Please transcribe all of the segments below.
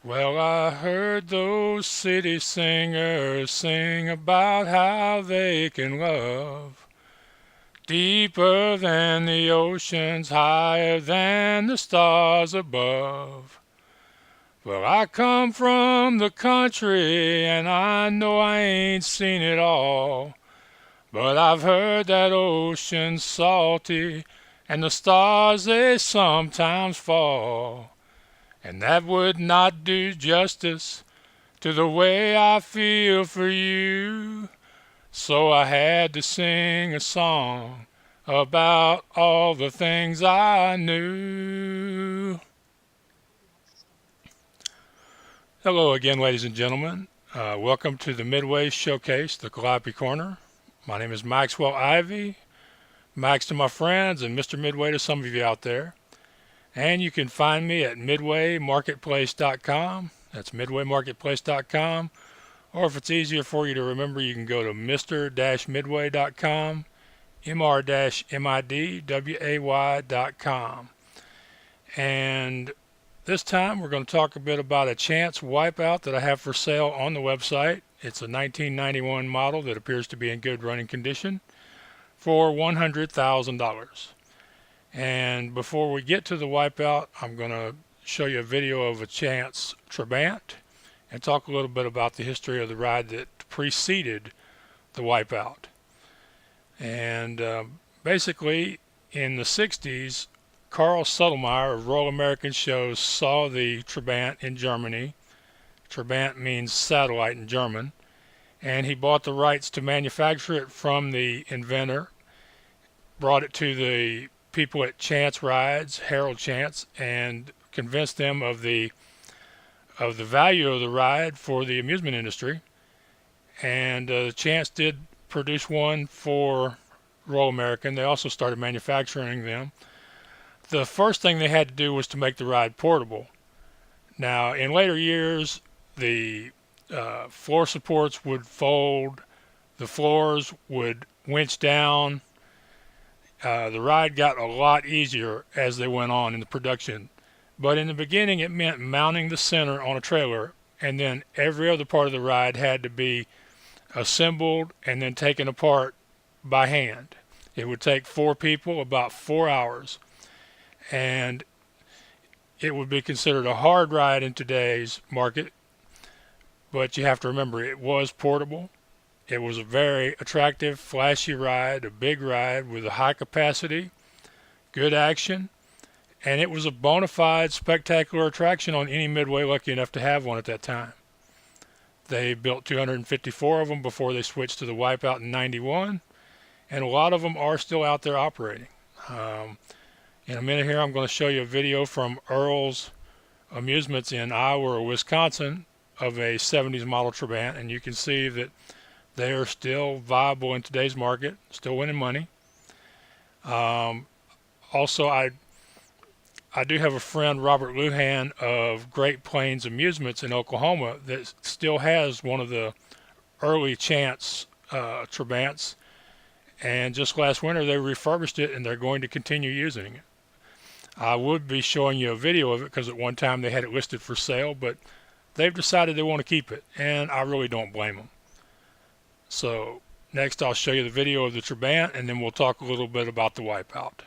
Well, I heard those city singers sing about how they can love deeper than the oceans, higher than the stars above. Well, I come from the country and I know I ain't seen it all, but I've heard that ocean's salty and the stars they sometimes fall. And that would not do justice to the way I feel for you. So I had to sing a song about all the things I knew. Hello again, ladies and gentlemen. Welcome to the Midway Showcase, the Calliope Corner. My name is Maxwell Ivey. Max to my friends and Mr. Midway to some of you out there. And you can find me at midwaymarketplace.com. That's midwaymarketplace.com. Or if it's easier for you to remember, you can go to mr-midway.com, mr-midway.com. And this time we're going to talk a bit about a chance wipeout that I have for sale on the website. It's a 1991 model that appears to be in good running condition for $100,000. And before we get to the wipeout, I'm going to show you a video of a chance Trabant and talk a little bit about the history of the ride that preceded the wipeout. And basically, in the 60s, Carl Suttlemeyer of Royal American Shows saw the Trabant in Germany. Trabant means satellite in German. And he bought the rights to manufacture it from the inventor, brought it to the people at Chance Rides, Harold Chance, and convinced them of the value of the ride for the amusement industry. And Chance did produce one for Royal American. They also started manufacturing them. The first thing they had to do was to make the ride portable. Now, in later years, the floor supports would fold, the floors would winch down. The ride got a lot easier as they went on in the production. But in the beginning, it meant mounting the center on a trailer, and then every other part of the ride had to be assembled and then taken apart by hand. It would take 4 people about 4 hours, and it would be considered a hard ride in today's market. But you have to remember, it was portable. It was a very attractive, flashy ride, a big ride with a high capacity, good action, and it was a bona fide spectacular attraction on any Midway lucky enough to have one at that time. They built 254 of them before they switched to the wipeout in 91, and a lot of them are still out there operating. In a minute here, I'm going to show you a video from Earl's Amusements in Iowa or Wisconsin of a 70s model Trabant, and you can see that they are still viable in today's market, still winning money. Also, I do have a friend, Robert Luhan of Great Plains Amusements in Oklahoma, that still has one of the early Chance Trabants. And just last winter, they refurbished it, and they're going to continue using it. I would be showing you a video of it because at one time they had it listed for sale, but they've decided they want to keep it, and I really don't blame them. So next I'll show you the video of the Trabant, and then we'll talk a little bit about the wipeout.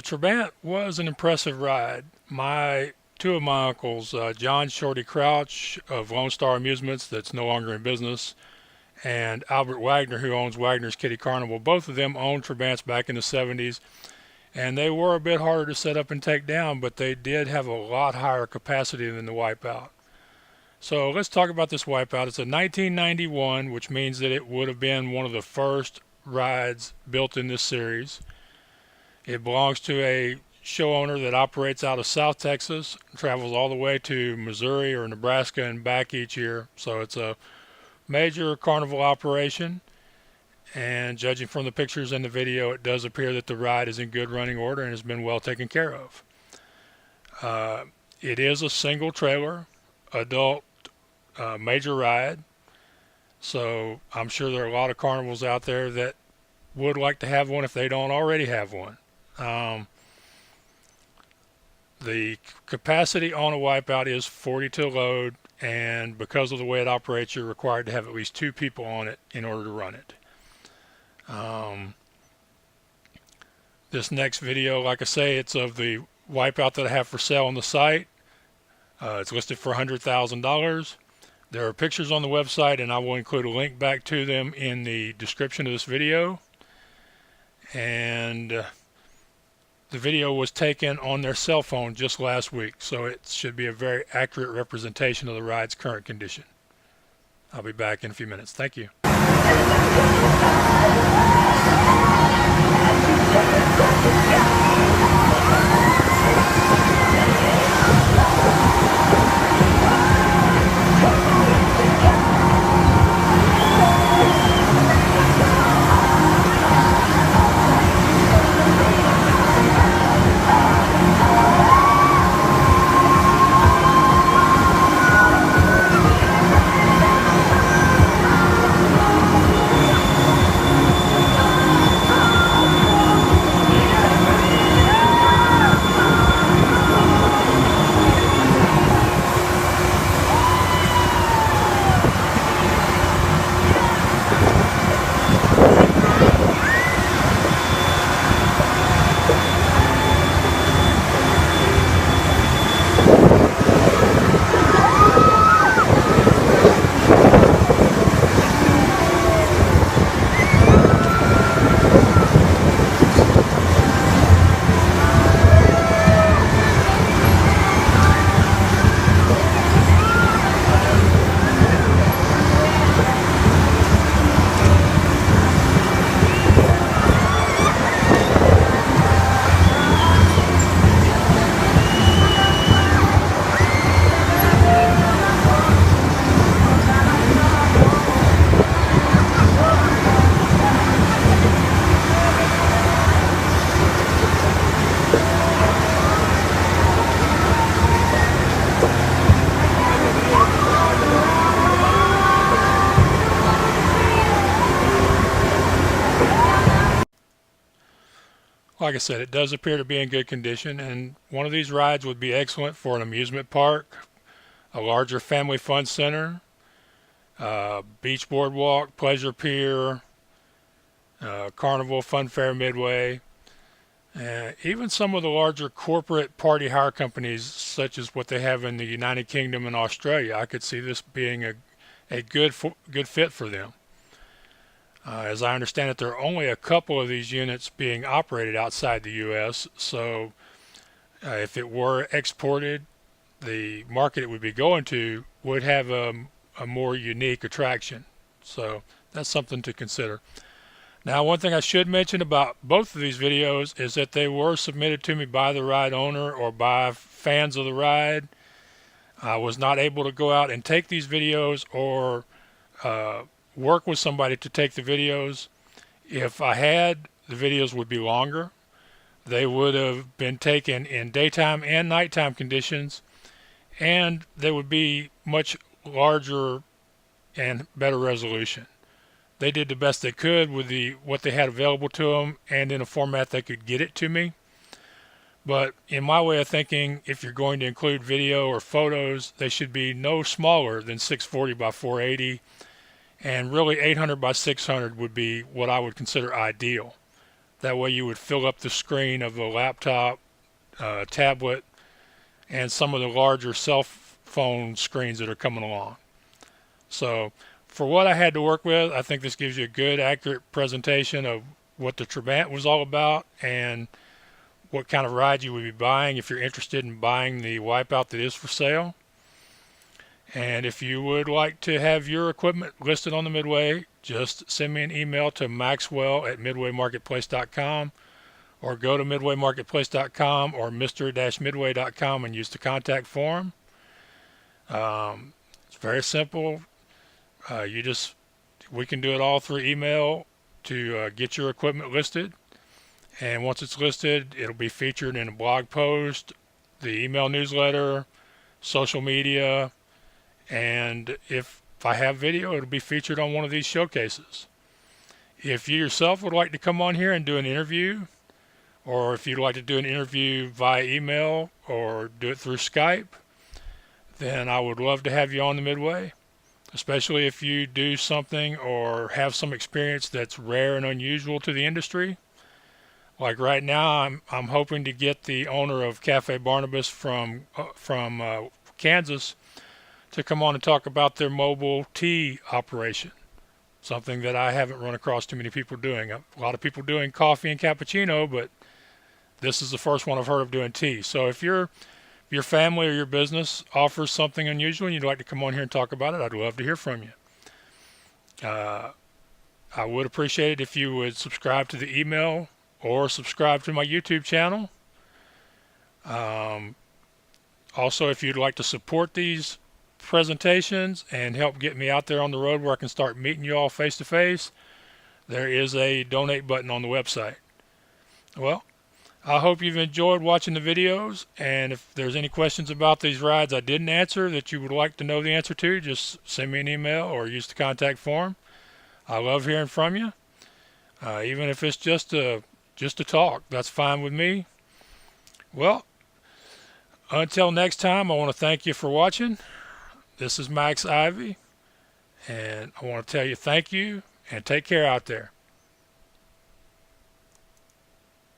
Trabant was an impressive ride. Two of my uncles, John Shorty Crouch of Lone Star Amusements, that's no longer in business, and Albert Wagner, who owns Wagner's Kitty Carnival, both of them owned Trabants back in the 70s, and they were a bit harder to set up and take down, but they did have a lot higher capacity than the Wipeout. So let's talk about this Wipeout. It's a 1991, which means that it would have been one of the first rides built in this series. It belongs to a show owner that operates out of South Texas, travels all the way to Missouri or Nebraska and back each year. So it's a major carnival operation, and judging from the pictures in the video, it does appear that the ride is in good running order and has been well taken care of. It is a single trailer adult major ride, so I'm sure there are a lot of carnivals out there that would like to have one if they don't already have one. The capacity on a Wipeout is 40 to load, and because of the way it operates, you're required to have at least 2 people on it in order to run it. This next video, like I say, it's of the Wipeout that I have for sale on the site. It's listed for $100,000. There are pictures on the website, and I will include a link back to them in the description of this video. And the video was taken on their cell phone just last week, so it should be a very accurate representation of the ride's current condition. I'll be back in a few minutes. Thank you. Like I said, it does appear to be in good condition, and one of these rides would be excellent for an amusement park, a larger family fun center, beach boardwalk, pleasure pier, carnival, fun fair midway, even some of the larger corporate party hire companies such as what they have in the United Kingdom and Australia. I could see this being a good fit for them. As I understand it, there are only a couple of these units being operated outside the U.S., so if it were exported, the market it would be going to would have a more unique attraction. So that's something to consider. Now, one thing I should mention about both of these videos is that they were submitted to me by the ride owner or by fans of the ride. I was not able to go out and take these videos or work with somebody to take the videos. If I had, the videos would be longer. They would have been taken in daytime and nighttime conditions, and they would be much larger and better resolution. They did the best they could with what they had available to them and in a format that could get it to me. But in my way of thinking, if you're going to include video or photos, they should be no smaller than 640 by 480. And really 800 by 600 would be what I would consider ideal. That way you would fill up the screen of a laptop, tablet, and some of the larger cell phone screens that are coming along. So for what I had to work with, I think this gives you a good, accurate presentation of what the Trabant was all about and what kind of ride you would be buying if you're interested in buying the Wipeout that is for sale. And if you would like to have your equipment listed on the Midway, just send me an email to maxwell@midwaymarketplace.com, or go to midwaymarketplace.com or mr-midway.com and use the contact form. It's very simple. We can do it all through email to get your equipment listed. And once it's listed, it'll be featured in a blog post, the email newsletter, social media, and if I have video, it'll be featured on one of these showcases. If you yourself would like to come on here and do an interview, or if you'd like to do an interview via email or do it through Skype, then I would love to have you on the Midway, especially if you do something or have some experience that's rare and unusual to the industry. Like right now, I'm hoping to get the owner of Cafe Barnabas from Kansas to come on and talk about their mobile tea operation, something that I haven't run across too many people doing. A lot of people doing coffee and cappuccino, but this is the first one I've heard of doing tea. So if your family or your business offers something unusual and you'd like to come on here and talk about it, I'd love to hear from you. I would appreciate it if you would subscribe to the email or subscribe to my YouTube channel. Also, if you'd like to support these presentations and help get me out there on the road where I can start meeting you all face to face, there is a donate button on the website. Well, I hope you've enjoyed watching the videos, and if there's any questions about these rides I didn't answer that you would like to know the answer to, just send me an email or use the contact form. I love hearing from you. Even if it's just a talk, that's fine with me. Well, until next time, I want to thank you for watching. This is Max Ivey, and I want to tell you thank you and take care out there.